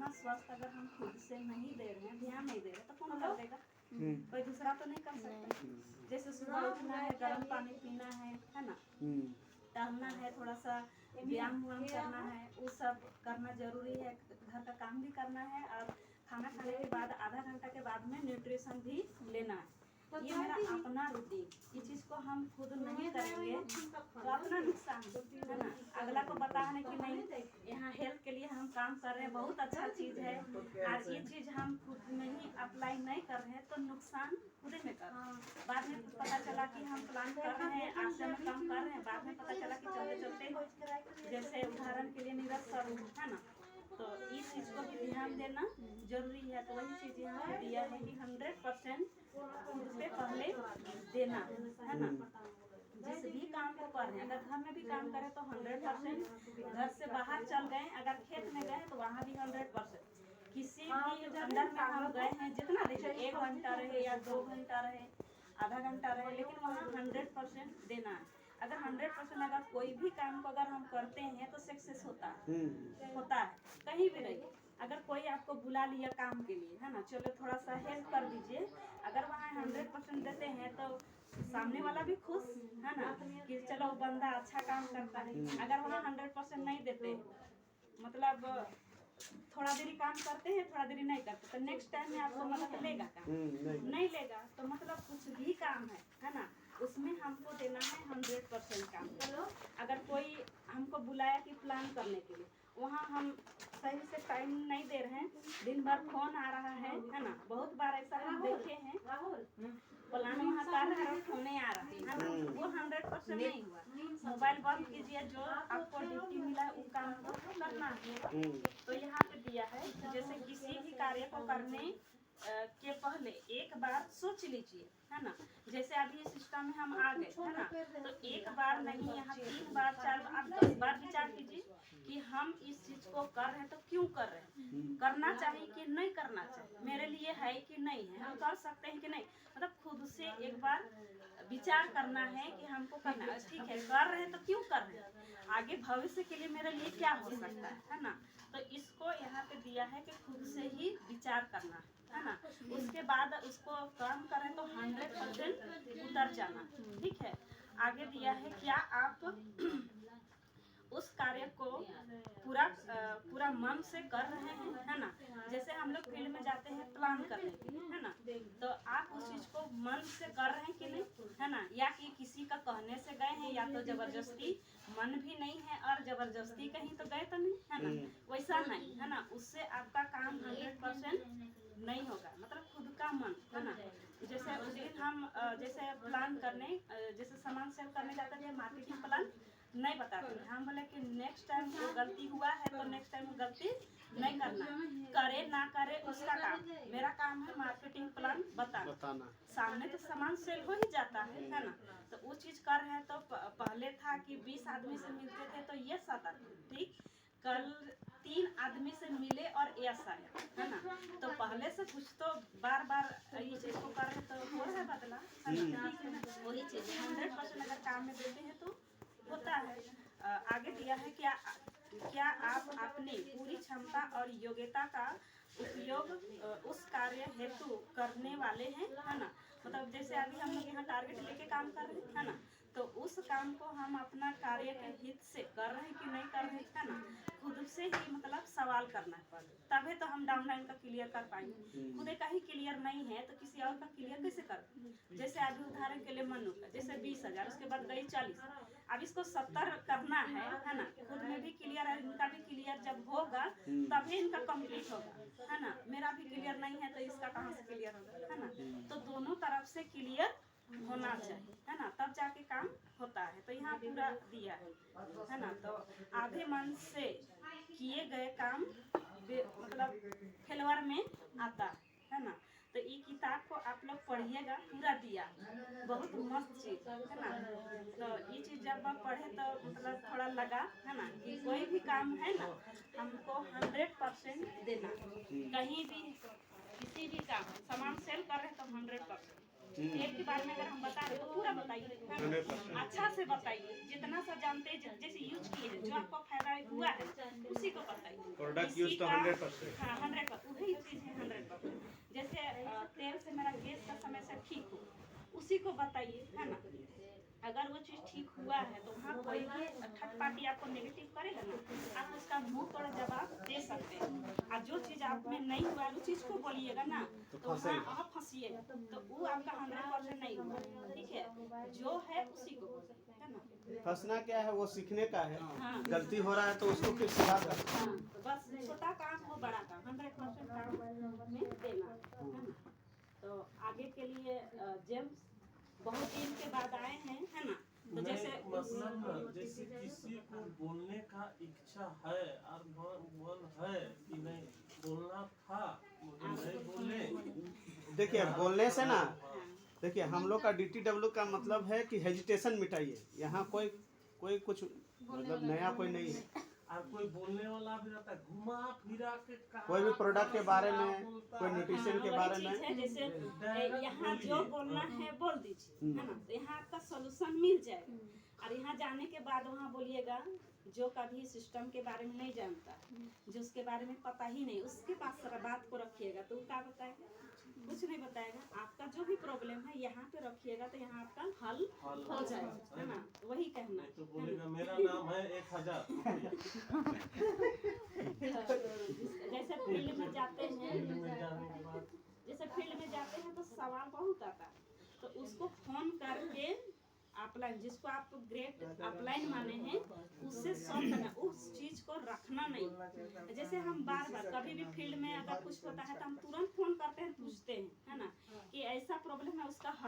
अपना स्वास्थ्य अगर हम खुद से नहीं दे रहे हैं, ध्यान नहीं दे रहे, तो कौन कर देगा? कोई दूसरा तो नहीं कर सकता। जैसे सुबह उठना है, गर्म पानी पीना है ना, टहलना है, थोड़ा सा व्यायाम करना है, वो सब करना जरूरी है। घर का काम भी करना है और खाना खाने के बाद आधा घंटा के बाद में न्यूट्रिशन भी लेना है। ये मेरा अपना रूटीन, ये चीज़ को हम खुद नहीं करेंगे तो अपना नुकसान है ना। अगला को बताने कि नहीं यहाँ हेल्थ के लिए हम काम कर रहे हैं, बहुत अच्छा चीज़ है, और ये चीज़ हम खुद में ही अप्लाई नहीं कर रहे हैं तो नुकसान खुद में कर रहे हैं। बाद में पता चला कि हम प्लान कर रहे हैं, आज से हम काम कर रहे हैं, बाद में पता चला कि चलते चलते, जैसे उदाहरण के लिए नीरज सर है ना, तो इस चीज़ को भी ध्यान देना जरूरी है। तो वही चीज़ यहाँ पे दिया है कि 100% खुद पे पहले देना है ना। जिस भी काम को कर रहे हैं, अगर घर में भी काम करें तो 100%, घर से बाहर चल गए, अगर खेत में गए तो वहाँ भी 100%, किसी भी अंदर में हम गए हैं, जितना देखिए 1 घंटा रहे या 2 घंटा रहे, आधा घंटा रहे, लेकिन वहाँ 100% देना है। अगर 100% अगर कोई भी काम को अगर हम करते हैं तो सक्सेस होता है कहीं भी रहिए। अगर कोई आपको बुला लिया काम के लिए है ना, चलो थोड़ा सा हेल्प कर दीजिए, अगर वहाँ 100% देते हैं तो सामने वाला भी खुश है ना कि चलो बंदा अच्छा काम करता है। अगर वहाँ 100% नहीं देते, मतलब थोड़ा देरी काम करते हैं, थोड़ा देरी नहीं करते, तो नेक्स्ट टाइम में आपको मदद लेगा काम? नहीं लेगा। तो मतलब कुछ भी काम है ना, उसमें हमको देना है 100% काम। अगर कोई हमको बुलाया कि प्लान करने के लिए, वहाँ हम सही से टाइम नहीं दे रहे हैं, दिन भर फोन आ रहा है ना, बहुत बार ऐसा हम देखे हैं, प्लान वहाँ कर रहे हैं, फोन आ रहा है ना, वो 100% नहीं हुआ। मोबाइल बंद कीजिए, जो आपको ड्यूटी मिला है वो काम को करना है। तो यहाँ पे दिया है, जैसे किसी भी कार्य को करने के पहले एक बार सोच लीजिए है ना। जैसे अभी सिस्टम में हम आ गए है ना, तो एक बार नहीं, यहाँ 3 बार 4 बार, आप 10 बार विचार कीजिए कि हम इस चीज को कर रहे हैं तो क्यों कर रहे हैं, करना चाहिए कि नहीं करना चाहिए, मेरे लिए है कि नहीं है, हम कर सकते हैं कि नहीं। मतलब खुद से एक बार विचार करना है कि हमको करना है, ठीक है कर रहे हैं तो क्यों कर रहे हैं, आगे भविष्य के लिए मेरे लिए क्या हो सकता है ना। तो इसको यहाँ पे दिया है कि खुद से ही विचार करना है ना, उसके बाद उसको काम करें तो 100% उतर जाना, ठीक है। आगे दिया है क्या आप उस कार्य को पूरा मन से कर रहे हैं है ना। जैसे हम लोग फील्ड में जाते हैं प्लान करने के लिए है ना, तो आप उस चीज को मन से कर रहे हैं कि नहीं है ना, या कि किसी का कहने से गए हैं, या तो जबरदस्ती मन भी नहीं है और जबरदस्ती कहीं तो गए तो नहीं है ना, वैसा नहीं है ना। उससे आपका काम 100% नहीं होगा, मतलब खुद का मन है ना। जैसे उस दिन हम जैसे प्लान करने, जैसे सामान सेल करने जाते थे, मार्केटिंग प्लान नहीं बताते थे, हम बोले कि नेक्स्ट टाइम वो गलती हुआ है तो नेक्स्ट टाइम वो गलती नहीं करना, करे ना करे उसका काम, मेरा काम है मार्केटिंग प्लान बताना। सामने तो सामान सेल हो ही जाता है ना, तो वो चीज कर रहे हैं। तो पहले था कि 20 आदमी से मिलते थे तो यस आता था, ठीक, कल 3 आदमी से मिले और यस आया है ना। तो पहले से कुछ तो बार बार ये चीज को कर रहे तो हो रहा है बदला है ना, वही चीज 100% अगर काम में देते हैं तो होता है। आगे दिया है क्या आप अपनी पूरी क्षमता और योग्यता का उपयोग उस कार्य हेतु करने वाले हैं है ना। मतलब जैसे अभी हम लोग यहाँ टारगेट लेके काम कर रहे हैं ना, तो उस काम को हम अपना कार्य के हित से कर रहे हैं कि नहीं कर रहे हैं ना, खुद से ही मतलब सवाल करना पड़े, तभी तो हम डाउनलाइन का क्लियर कर पाएंगे। खुद का ही क्लियर नहीं है तो किसी और का क्लियर कैसे कर। जैसे अभी उदाहरण के लिए मनु का जैसे 20,000, उसके बाद गई 40, अब इसको 70 करना है ना, खुद में भी क्लियर है, इनका भी क्लियर जब होगा तभी इनका कंप्लीट होगा है ना। मेरा भी क्लियर नहीं है तो इसका कहाँ से क्लियर होगा है ना। तो दोनों तरफ से क्लियर होना चाहिए है ना, तब जाके काम होता है। तो यहाँ पूरा दिया है ना। तो आधे मन से किए गए काम मतलब फेलवर में आता है ना। तो ये किताब को आप लोग पढ़िएगा, पूरा दिया, बहुत मस्त चीज है ना। तो ये चीज जब आप पढ़े तो मतलब थोड़ा लगा है ना कि कोई भी काम है ना हमको 100% देना, कहीं भी किसी भी काम सामान सेल कर रहे तो 100%, एक के बारे में अगर हम बता रहे तो पूरा बताइए, अच्छा से बताइए, जितना सा जानते हैं, जैसे यूज किए हैं, जो आपको फायदा हुआ है उसी को बताइए। प्रोडक्ट यूज तो 100%। हाँ 100%, वही चीज़ है 100%। जैसे तेल से मेरा गैस का समस्या ठीक हो, उसी को बताइए, है ना। अगर वो चीज़ ठीक हुआ है तो वहाँ कोई भी थर्ड पार्टी आपको नेगेटिव करेगा ना, आप उसका मुंह तोड़ जवाब दे सकते हैं। और जो चीज़ आप में नहीं हुआ उस चीज़ को बोलिएगा ना, तो वहाँ आप फंसिएगा, तो वो आपका 100% नहीं हुआ। ठीक है, जो है उसी को बोलिए, है ना। फंसना क्या है, वो सीखने का है। हाँ। गलती हो रहा है तो उसको फिर सुधार कर। हाँ, तो बस छोटा काम हो बड़ा काम, 100% काम में देना, है ना। तो आगे के लिए जेम्स बहुत दिन के बाद आए हैं, है ना। तो जैसे मतलब जैसे किसी को बोलने का इच्छा है और मन है कि नहीं बोलना था, मुझे नहीं बोले। देखिए बोलने से ना, देखिए हम लोग का DTW का मतलब है कि हेजिटेशन मिटाइए। यहाँ कोई कुछ मतलब नया कोई नहीं है। और कोई बोलने वाला भी रहता है, घुमा फिरा के कोई भी प्रोडक्ट के बारे में, कोई न्यूट्रिशन के बारे में, है, जैसे यहाँ जो बोलना है बोल दीजिए, है ना। तो यहाँ आपका सोल्यूशन मिल जाएगा। और यहाँ जाने के बाद वहाँ बोलिएगा जो कभी सिस्टम के बारे में नहीं जानता, जो उसके बारे में पता ही नहीं, उसके पास बात को रखिएगा तो वो क्या बताएगा, कुछ नहीं बताएगा। आपका जो भी प्रॉब्लम है यहाँ पे रखिएगा तो यहाँ आपका हल हो जाएगा, है ना। वही कहना तो बोलेगा मेरा नाम है 1000। जैसे फील्ड में जाते हैं, जाने के बाद जैसे फील्ड में जाते हैं तो सवाल बहुत आता है, तो उसको फोन करके अपलाइन, जिसको आप ग्रेट अपलाइन माने हैं, उससे सॉल्व करना, उस चीज को रखना नहीं। जैसे हम बार बार कभी भी फील्ड में अगर कुछ होता है तो हम तुरंत फोन करते हैं, पूछते हैं, है ना, कि ऐसा प्रॉब्लम है, उसका हल